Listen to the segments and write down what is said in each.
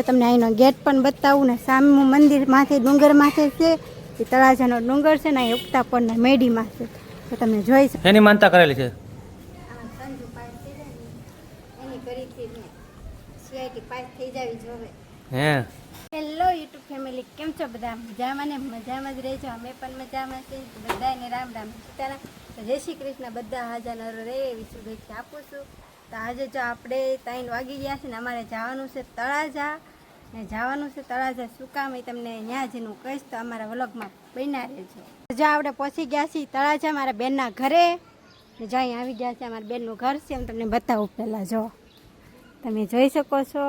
તમને અહીંનો ગેટ પણ બતાવું ને સામેનું મંદિર માથે ડુંગર માથે છે એ તળાજાનો ડુંગર છે ને એ ઉગતાપોરના મેડીમાં છે તો તમે જોઈ શકો. એની માનતા કરેલી છે એની કરીથી સીઆઈટી પાસ થઈ જાવી જોવે. હે હેલો યુટ્યુબ ફેમિલી, કેમ છો બધા? મજામાં ને મજામાં જ રહેજો. અમે પણ મજામાં છીએ. બધાને રામ રામ સીતારામ. જય શ્રી કૃષ્ણ. બધા હાજર રહે એવી શુભેચ્છા આપું છું. તો આજે જો આપણે 3 વાગી ગયા છે ને અમારે જવાનું છે તળાજા ને જવાનું છે તળાજા શું કામ એ તમને ત્યાં જઈને કહીશ તો અમારા વ્લોગમાં બન્યા રહેજો. જો આપણે પહોંચી ગયા છીએ તળાજા મારા બેનના ઘરે ને જો અહીં આવી ગયા છે અમારા બેનનું ઘર છે. હું તમને બતાવું પહેલાં. જો તમે જોઈ શકો છો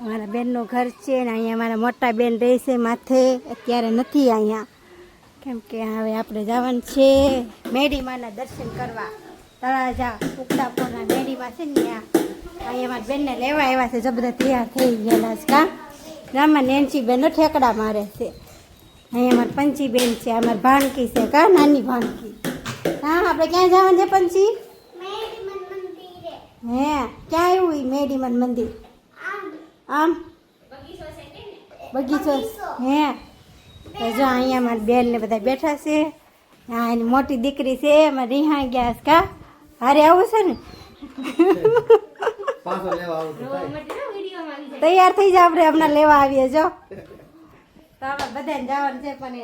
અમારા બેનનું ઘર છે ને અહીંયા અમારા મોટા બેન રહે છે માથે. અત્યારે નથી અહીંયા કેમ કે હવે આપણે જવાનું છે મેડીમાના દર્શન કરવા. તળાજા ઉગતાપોરના મેડીમાં છે ને ત્યાં અહીંયા અમારા બેનને લેવા આવ્યા છે. જો બધા તૈયાર થઈ ગયેલા છે. કાં ગામમાં નેન્સી બેનનો ઠેકડા મારે છે. અહીંયા અમારી પંચી બેન છે, અમારી ભાણકી છે. કાં નાની ભાણકી. હા આપણે ક્યાં જવાનું છે પંચી? હે ક્યાં આવ્યું એ મેડીમાન મંદિર? આમ બગીચો હે. તો જો અહીંયા મારી બેન ને બધા બેઠા છે. હા એની મોટી દીકરી છે એમાં રિહાઈ ગયા. કા હારે આવું છે ને તૈયાર થઈ જાય આપણે હમણાં લેવા આવીએ. જો તો આપણે બધાને જવાનું છે પણ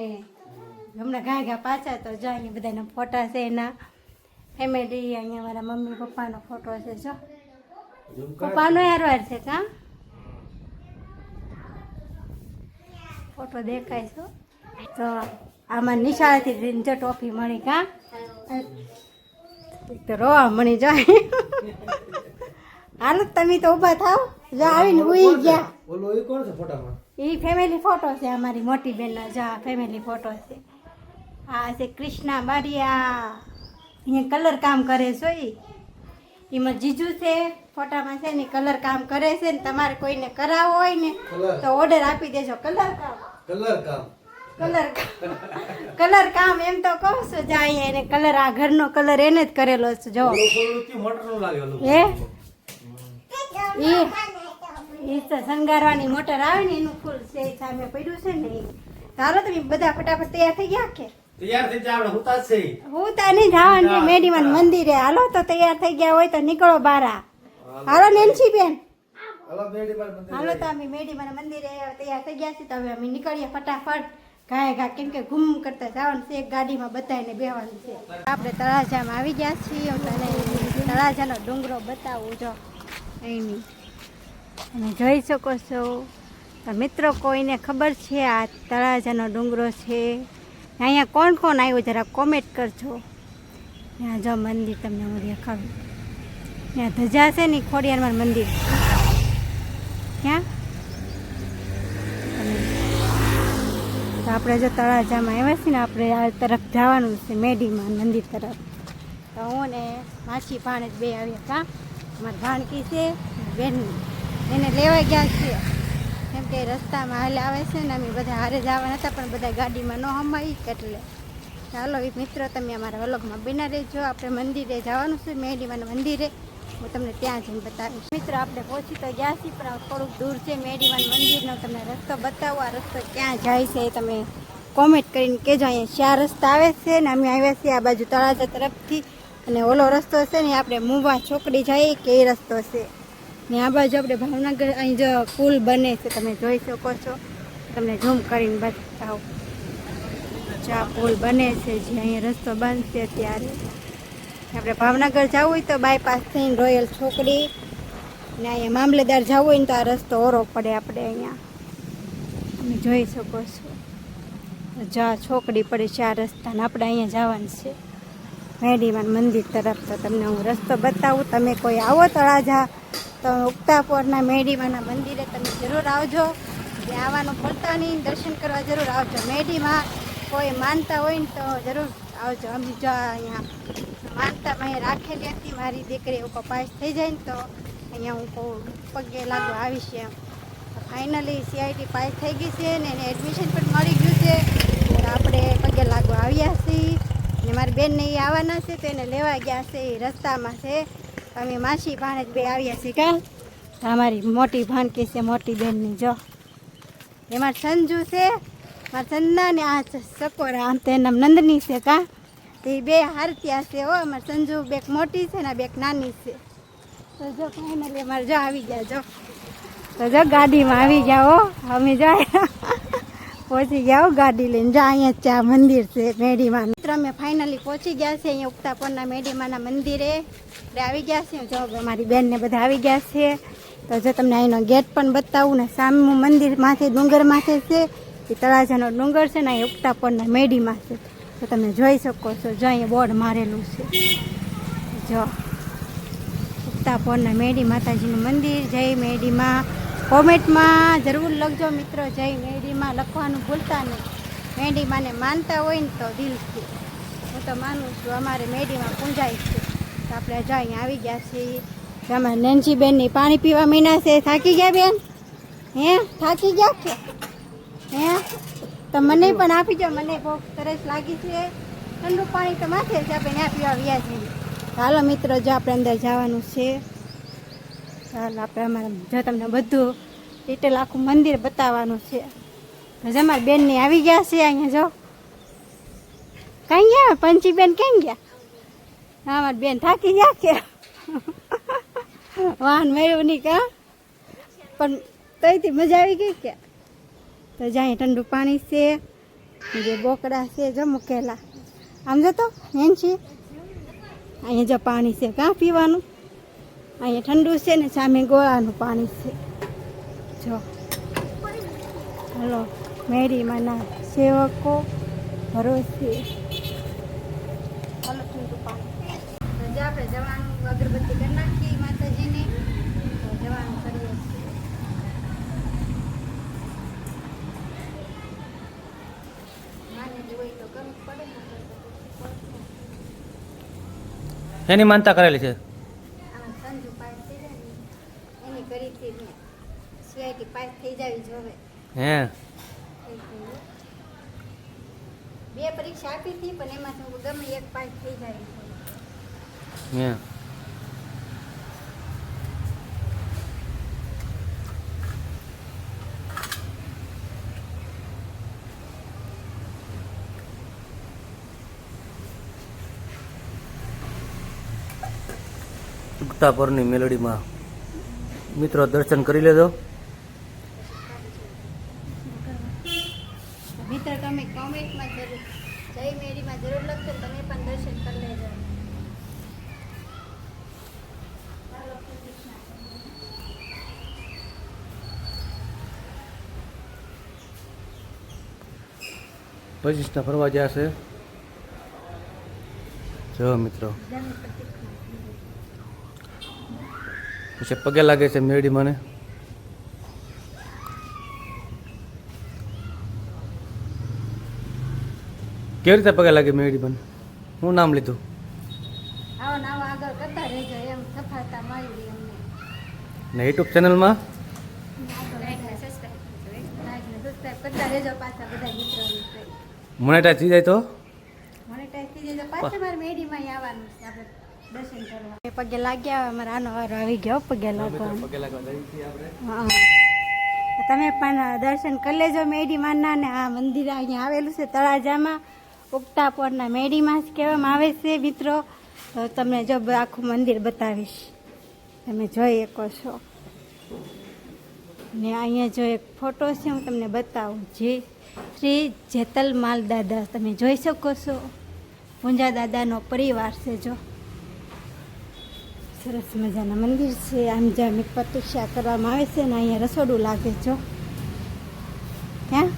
હમણાં ઘા પાછા. તો જો અહીંયા બધાના ફોટા છે એના ફેમિલી. અહીંયા મારા મમ્મી પપ્પાનો ફોટો છે. જો પપ્પાનો હારવાર છે. કાં ફોટો દેખાય છે. તો આમાં નિશાળેથી જો ટોફી મળી. કાં તો રોવા મળી જાય. હાલો તમે તો ઊભા થાવ. જો આવીને ઉઈ ગયા. એ ફેમિલી ફોટો છે અમારી મોટી બેનનો. જો આ ફેમિલી ફોટો છે. આ છે કૃષ્ણા બારિયા. અહીંયા કલર કામ કરે છે. એમાં જીજુ છે ફોટામાં છે ને કલર કામ કરે છે ને તમારે કોઈને કરાવવો હોય ને તો ઓર્ડર આપી દેજો. કલર કામ એમ તો કહું છું. જાય એને કલર આ ઘરનો કલર એને જ કરેલો છે. જો હે એ તો શણગારવાની મોટર આવે ને એનું ફૂલ છે સામે પડ્યું છે ને એ. ચાલો તમે બધા ફટાફટ તૈયાર થઈ ગયા કે? હું તા નહીં જવાનું છે મેડીમાન મંદિરે. હાલો તો તૈયાર થઈ ગયા હોય તો નીકળો બારા. હાલો નેન્સી બેન હાલો. તો અમે મેડીમાન મંદિરે તૈયાર થઈ ગયા છીએ. તો હવે અમે નીકળીએ ફટાફટ ઘા કેમ કે ઘૂમ કરતા જવાનું છે. એક ગાડીમાં બધાને બેવાનું છે. આપણે તળાજામાં આવી ગયા છીએ. તળાજાનો ડુંગરો બતાવું. જો અહીંની તમે જોઈ શકો છો. તો મિત્રો કોઈને ખબર છે આ તળાજાનો ડુંગરો છે? અહીંયા કોણ કોણ આવ્યું જરા કોમેન્ટ કરજો. ત્યાં જો મંદિર તમને હું દેખાડું. ત્યાં ધજા છે ને ખોડિયારમાં મંદિર. ક્યાં? તો આપણે જો તળાજામાં આવ્યા છીએ ને આપણે આ તરફ જવાનું છે મેડીમાં મંદિર તરફ. તો હું ને માસી ભાણેજ બે આવ્યા. કાં અમારી ભાણકી છે બેન એને લેવા ગયા છીએ કેમ કે રસ્તામાં હાલે આવે છે ને અમે બધા હારે જવાના હતા પણ બધા ગાડીમાં ન હમાઈ એટલે. ચાલો મિત્રો તમે અમારા વ્લોગમાં બના રહેજો. આપણે મંદિરે જવાનું છે મેડીમાના મંદિરે. હું તમને ત્યાં જઈને બતાવીશ. મિત્રો આપણે પહોંચી તો ગયા છીએ પણ થોડુંક દૂર છે મેડીમાન મંદિરનો. તમને રસ્તો બતાવો. આ રસ્તો ક્યાં જાય છે એ તમે કોમેન્ટ કરીને કહેજો. અહીંયા 4 રસ્તા આવે છે ને અમે આવ્યા છીએ આ બાજુ તળાજા તરફથી. અને ઓલો રસ્તો છે ને આપણે મુવા ચોકડી જઈએ કે એ રસ્તો છે ને આ બાજુ આપણે ભાવનગર અહીં જો પુલ બને છે તમે જોઈ શકો છો. તમને ઝૂમ કરીને બતાવું. ચા પુલ બને છે જે અહીંયા રસ્તો બનશે ત્યારે. આપણે ભાવનગર જવું હોય તો બાયપાસ થઈને રોયલ ચોકડી ને અહીંયા મામલેદાર જવું હોય ને તો આ રસ્તો ઓરો પડે આપણે અહીંયા. તમે જોઈ શકો છો. જા છોકડી પડે 4 રસ્તા ને આપણે અહીંયા જવાનું છે મેડીમાન મંદિર તરફ. તો તમને હું રસ્તો બતાવું. તમે કોઈ આવો તળાજા તો ઉગતાપોરના મેડીમાના મંદિરે તમે જરૂર આવજો. ત્યાં આવવાનું ભૂલતા નહીં. દર્શન કરવા જરૂર આવજો. મેડીમાં કોઈ માનતા હોય ને તો જરૂર આવજો. અમે જો અહીંયા માનતામાં અહીંયા રાખેલી હતી મારી દીકરી ઉપર પાસ થઈ જાય ને તો અહીંયા હું પગે લાગવા આવીશ એમ. ફાઇનલી સીઆઈટી પાસ થઈ ગઈ છે ને એને એડમિશન પણ મળી ગયું છે. તો આપણે પગે લાગવા આવ્યા છીએ ને મારી બેનને એ આવવાના છે તો એને લેવા ગયા છે. એ રસ્તામાં છે. અમે માસી ભાણેજ બે આવ્યા છીએ. કાં અમારી મોટી ભાણકી છે, મોટી બેનની જો એમાં સંજુ છે, મારા સંજના ને આ સકોરા આમ તો એના નંદની છે કા તે બે હારત્યા છે હો. અમારે સંજુ બેક મોટી છે ને બેક નાની છે. તો જો ફાઇનલી અમારે જો આવી ગયા જો. તો જો ગાડીમાં આવી ગયા હો અમે જાય પહોંચી ગયા હો ગાડી લઈને. જો અહીંયા ચા મંદિર છે મેડીમાં. મિત્ર અમે ફાઇનલી પહોંચી ગયા છે અહીંયા ઉગતાપરના મેડીમાના મંદિરે આપણે આવી ગયા છે. જો અમારી બેનને બધા આવી ગયા છે. તો જો તમને અહીંનો ગેટ પણ બતાવું ને સામેનું મંદિર માથે ડુંગર માથે છે એ તળાજાનો ડુંગર છે ને અહીં ઉગતાપરના મેડીમાં છે. તો તમે જોઈ શકો છો જો અહીંયા બોર્ડ મારેલું છે. જો ઉગતાપરના મેડી માતાજીનું મંદિર. જય મેડીમાં કોમેન્ટમાં જરૂર લખજો મિત્રો, જય મેડીમાં લખવાનું ભૂલતા નહીં. મેડીમાને માનતા હોય ને તો દિલથી. હું તો માનું છું અમારે મેડીમાં પૂંજાય છે. તો આપણે જો અહીંયા આવી ગયા છીએ. અમારે નેન્સીબેનની પાણી પીવા મીના છે. થાકી ગયા બેન? હે થાકી ગયા કે હે? તો મને પણ આપી જાઓ, મને બહુ તરસ લાગી છે. ઠંડુ પાણી તો માથે છે, આપણે ત્યાં પીવા વ્યા છીએ. ચાલો મિત્રો જો આપણે અંદર જવાનું છે. ચાલો આપણે અમારે જો તમને બધું ડિટેલ આખું મંદિર બતાવવાનું છે. તો અમારી બેનની આવી ગયા છે અહીંયા જો. ક્યાં ગયા પંચી બેન? ક્યાં ગયા? હા અમારી બેન થાકી ગયા કે વાહન મળ્યું નહીં કા પણ તોયથી મજા આવી ગઈ કે. તો જાય ઠંડુ પાણી છે, જે બોકડા છે જો મૂકેલા. આમ જતો મેન છે અહીંયા જો પાણી છે કાં પીવાનું. અહીંયા ઠંડુ છે ને સામે ગોળાનું પાણી છે. જો હલો મેરીમાના સેવકો ભરોસે હલો ઠંડુ પાણી. તો જો આપણે જવાનું અગરબત્તી કરી નાખીએ માતાજીને. તો જવાનું કરીએ છીએ. એની માનતા કરેલી છે. સંજુ પાસ થઈ જાય ને એની કરી હતી ને સીઆઈટી પાસ થઈ જાવી જોવે. હે બે પરીક્ષા આપી હતી પણ એમાંથી હું ગમે એક પાસ થઈ જાય. હે ઉગતાપરની મેલડીમાં મિત્રો દર્શન કરી લેજો. મિત્ર તમે કોમેન્ટમાં જરૂર જય મેરીમાં જરૂર લખજો, તમે પણ દર્શન કરી લેજો. પચીસના ફરવા ગયા છે જો મિત્રો. પછી પગે લાગે છે મેરડી મને. કેવી રીતે પગે લાગે મેરડી મને? હું નામ લીધું? આવો નાવો આગળ કરતા રહેજો એમ સફળતા મળી અમને. ને યુટ્યુબ ચેનલમાં સબસ્ક્રાઇબ કરતા રહેજો પાછા બધા મિત્રોને. મોનેટાઈઝ થઈ જાય તો મોનેટાઈઝ થઈ જાય તો પાછા મારે મેડીમાં આવવાનું છે આપણે દર્શન કરવા. પગે લાગ્યા અમારા આનો વારો આવી ગયો પગે લાગવાનો. હા તો તમે પણ દર્શન કરી લેજો મેડીમાના. ને આ મંદિર અહીંયા આવેલું છે તળાજામાં ઉગતાપરના મેડીમાં જ કહેવામાં આવે છે મિત્રો. તો તમને જો આખું મંદિર બતાવીશ, તમે જોઈ શકો છો. ને અહીંયા જો એક ફોટો છે હું તમને બતાવું, જે શ્રી જેતલમાલ દાદા તમે જોઈ શકો છો. પૂંજા દાદાનો પરિવાર છે જો. સરસ મજાના મંદિર છે. આમ ધાર્મિક પ્રતિષ્ઠા કરવામાં આવે છે ને અહીંયા રસોડું લાગે જો. ત્યાં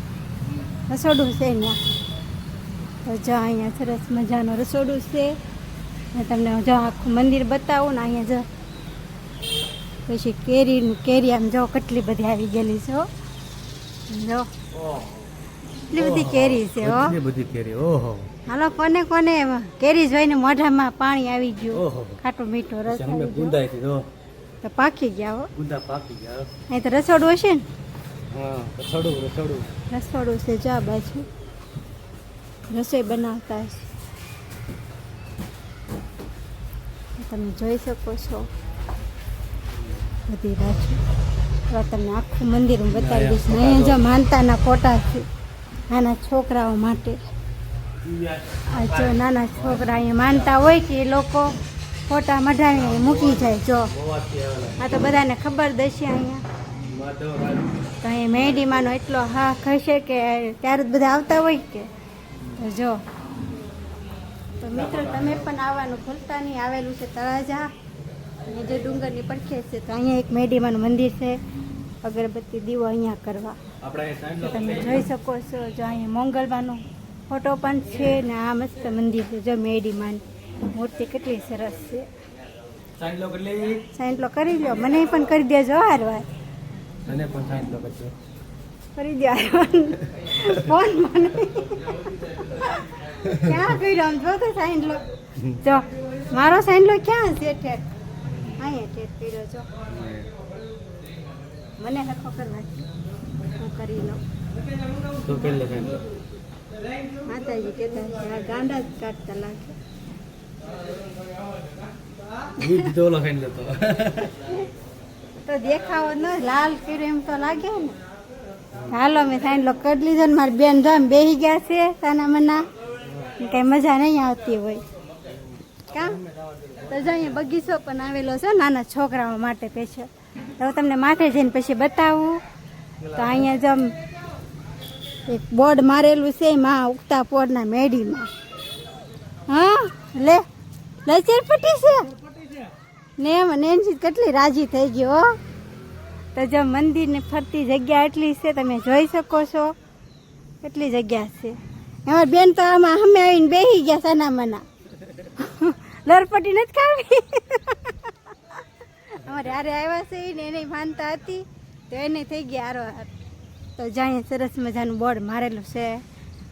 રસોડું છે ત્યાં. તો જો અહીંયા સરસ મજાનું રસોડું છે. ને તમને જો આખું મંદિર બતાવું ને અહીંયા જો પછી કેરી આમ જો કેટલી બધી આવી ગયેલી છે હો. જો એટલી બધી કેરી છે હો. બધી કેરી. ઓહો હાલો કોને કોને કેરી જોઈને મોઢામાં પાણી આવી ગયું. ખાટું મીઠું રસ તો પાકી ગયા હો. અહીં તો રસોડું હશે ને. રસોડું છે જો આ બાજુ રસોઈ બનાવતા હશે. તમે જોઈ શકો છો. બધી રાખી. તો તમને આખું મંદિર હું બતાવી દઈશ. ને અહીંયા જો માનતાના ફોટા છે નાના છોકરાઓ માટે. આ જો નાના છોકરા અહીંયા માનતા હોય કે એ લોકો ફોટા મઢાવીને મૂકી જાય. જો આ તો બધાને ખબર દશે અહીંયા. તો અહીંયા મેડીમાંનો એટલો હાથ હશે કે ત્યારે જ બધા આવતા હોય કે. તો જો તો મિત્રો તમે પણ આવવાનું ભૂલતા નહીં. આવેલું છે તળાજા અને જે ડુંગરની પડખે છે. તો અહીંયા એક મેડીમાનું મંદિર છે. અગરબત્તી દીવો અહીંયા કરવા તમે જોઈ શકો છો. જો અહીંયા મોંગલમાંનો ફોટો પણ છે ને આ મસ્ત મંદિર છે. જો મેડીમાની મૂર્તિ કેટલી સરસ છે. સાઈન કરી લો. મને પણ કરી દેજો હારવાર. મને પણ સાઈન કરજો. કરી દો ફોન મને ક્યાં કર્યો આમ જો તો સાઈન લો. જો મારો સાઈન લો ક્યાં છે? ઠેઠ અહીંયા ઠેઠ કર્યો. જો મને હરખો કરવા હું કરી લઉં. તો પહેલે સાઈન લો. માતાજી કહેતા છે આ ગાંડા જ કાઢતા લાગે. દોલો સાઈન લેતો તો દેખાવો ન લાલ કર્યો એમ તો લાગે ને. હાલો મેં સાઈન લો કરી લીધો ને મારી બેન જો બેસી ગયા છે સાના મના. કઈ મજા નહીં આવતી હોય કામ. તો જો અહીંયા બગીચો પણ આવેલો છે નાના છોકરાઓ માટે સ્પેશિયલ. તો તમને માથે જઈને પછી બતાવું. તો અહીંયા જો એક બોર્ડ મારેલું છે માં ઉગતા પોરના મેડીમાં. હા લે લચરપટ્ટી છે ને એમાં નેન્સી કેટલી રાજી થઈ ગઈ હો. તો જો મંદિરની ફરતી જગ્યા એટલી છે તમે જોઈ શકો છો. કેટલી જગ્યા છે. એમાં બેન તો આમાં અમે આવીને બેસી ગયા સાના મના. લરપટ્ટી નથી ખાવી. અમારે હારે આવ્યા છે ને એને માનતા હતી તો એને થઈ ગયા હારો હાર. તો જ્યાં સરસ મજાનું બોર્ડ મારેલું છે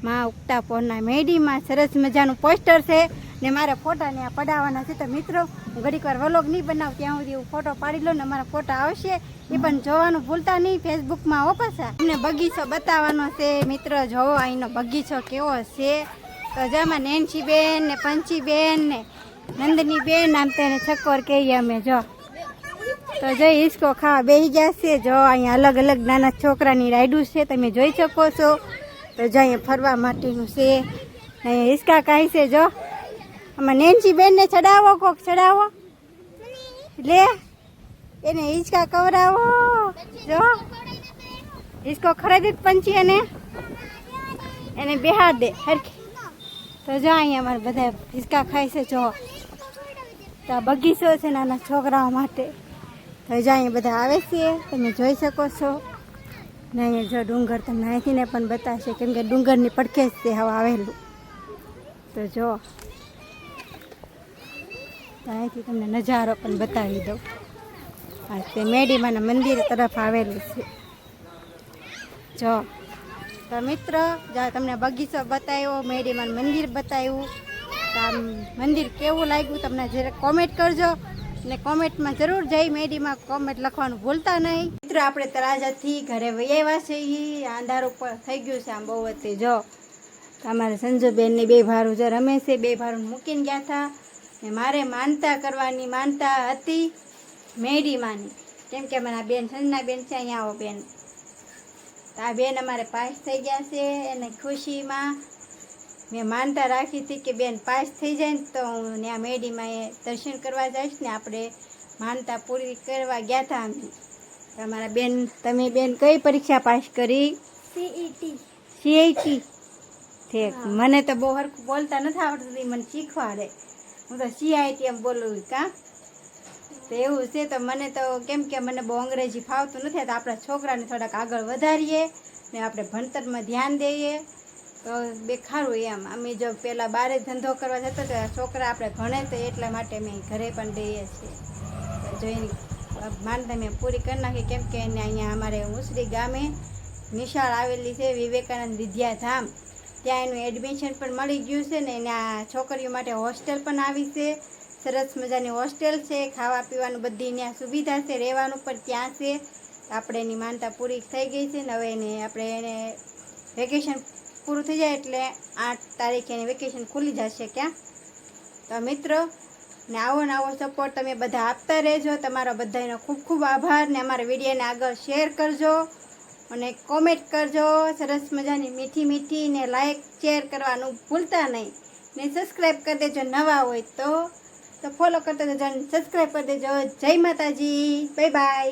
માં ઉગતા પોરના મેડીમાં. સરસ મજાનું પોસ્ટર છે ને મારા ફોટાને આ પડાવવાના છે. તો મિત્રો હું ઘડીક વાર વ્લોગ નહીં બનાવું ત્યાં સુધી હું ફોટો પાડી લઉં ને અમારા ફોટા આવશે એ પણ જોવાનું ભૂલતા નહીં ફેસબુકમાં. હો પાછા તમને બગીચો બતાવવાનો છે મિત્રો. જોવો અહીંનો બગીચો કેવો છે. તો જેમાં નેન્સી બેન ને પંચી બેન ને નંદની બેન આમ તેને છક્કોર કહીએ અમે. જો તો જો હિસકો ખાવા બેસી ગયા છે. જો અહીંયા અલગ અલગ નાના છોકરાની રાઈડું છે તમે જોઈ શકો છો. તો જો અહીંયા ફરવા માટેનું છે. અહીંયા હિસકા કાંઈ છે. જો આમાં નેન્સી બેનને ચડાવો કોક ચડાવો લે એને હિંચકા કવરાવો. જો હિંચકો ખરાદી પંચી એને બેહાર દે હરખી. તો જો અહીંયા અમારે બધા હિંચકા ખાય છે. જો તો આ બગીચો છે નાના છોકરાઓ માટે. તો જો અહીંયા બધા આવે છે તમે જોઈ શકો છો. ને અહીંયા જો ડુંગર તમને અહીંથી ને પણ બતાવશે કેમ કે ડુંગરની પડખે જ તે હવા આવેલું. તો જો અહીંથી તમને નજારો પણ બતાવી દઉં. આ તે મેડીમાના મંદિર તરફ આવેલું છે. જો તો મિત્ર જો તમને બગીચો બતાવ્યો મેડીમાનું મંદિર બતાવ્યું. તો આ મંદિર કેવું લાગ્યું તમને જરા કોમેન્ટ કરજો ને કોમેન્ટમાં જરૂર જઈ મેડીમાં કોમેન્ટ લખવાનું ભૂલતા નહીં. મિત્રો આપણે તળાજાથી ઘરે વહી આવ્યા છીએ. અંધારું પર થઈ ગયું છે આમ બહુ વચ્ચે. જો અમારે સંજુબેનની બે ભારું જો રમે છે. બે ભારું મૂકીને ગયા હતા ને મારે માનતા કરવાની માનતા હતી મેડીમાંની. કેમ કે અમારા બેન સંજના બેન છે. અહીંયા આવો બેન. તો આ બેન અમારે પાસ થઈ ગયા છે. એને ખુશીમાં મેં માનતા રાખી હતી કે બેન પાસ થઈ જાય ને તો હું ત્યાં મેડીમાં એ દર્શન કરવા જઈશ ને આપણે માનતા પૂરી કરવા ગયા હતા અમે. તમારા બેન તમે બેન કઈ પરીક્ષા પાસ કરી? CIT. ઠીક. મને તો બહુ હરખું બોલતા નથી આવડતું. મને શીખવાડે. હું તો CIT એમ બોલું કા. તો એવું છે. તો મને તો કેમ કે મને બહુ અંગ્રેજી ફાવતું નથી. તો આપણા છોકરાને થોડાક આગળ વધારીએ ને આપણે ભણતરમાં ધ્યાન દઈએ તો બે ખારું એમ. અમે જો પહેલાં બહાર ધંધો કરવા જતા તો છોકરા આપણે ભણે તો એટલા માટે મેં ઘરે પણ દઈએ છીએ. જોઈને માનતા મેં પૂરી કરી નાખી. કેમ કે એને અહીંયા અમારે ઉસરી ગામે નિશાળ આવેલી છે વિવેકાનંદ વિદ્યાધામ. ત્યાં એનું એડમિશન પણ મળી ગયું છે ને એના છોકરીઓ માટે હોસ્ટેલ પણ આવી છે. સરસ મજાની હોસ્ટેલ છે. ખાવા પીવાનું બધી ત્યાં સુવિધા છે. રહેવાનું પણ ત્યાં છે. આપણે એની માનતા પૂરી થઈ ગઈ છે ને હવે એને વેકેશન પૂરું થઈ જાય એટલે 8 તારીખે એને વેકેશન ખુલી જશે. ક્યાં તો મિત્રો ને આવો સપોર્ટ તમે બધા આપતા રહેજો. તમારો બધાનો ખૂબ ખૂબ આભાર. ને અમારા વિડીયોને આગળ શેર કરજો અને કોમેન્ટ કરજો સરસ મજાની મીઠી ને લાઈક શેર કરવાનું ભૂલતા નહીં. ને સબસ્ક્રાઈબ કરી દેજો નવા હોય તો ફોલો કરતા જજો, સબસ્ક્રાઈબ કરી દેજો. જય માતાજી, બાય બાય.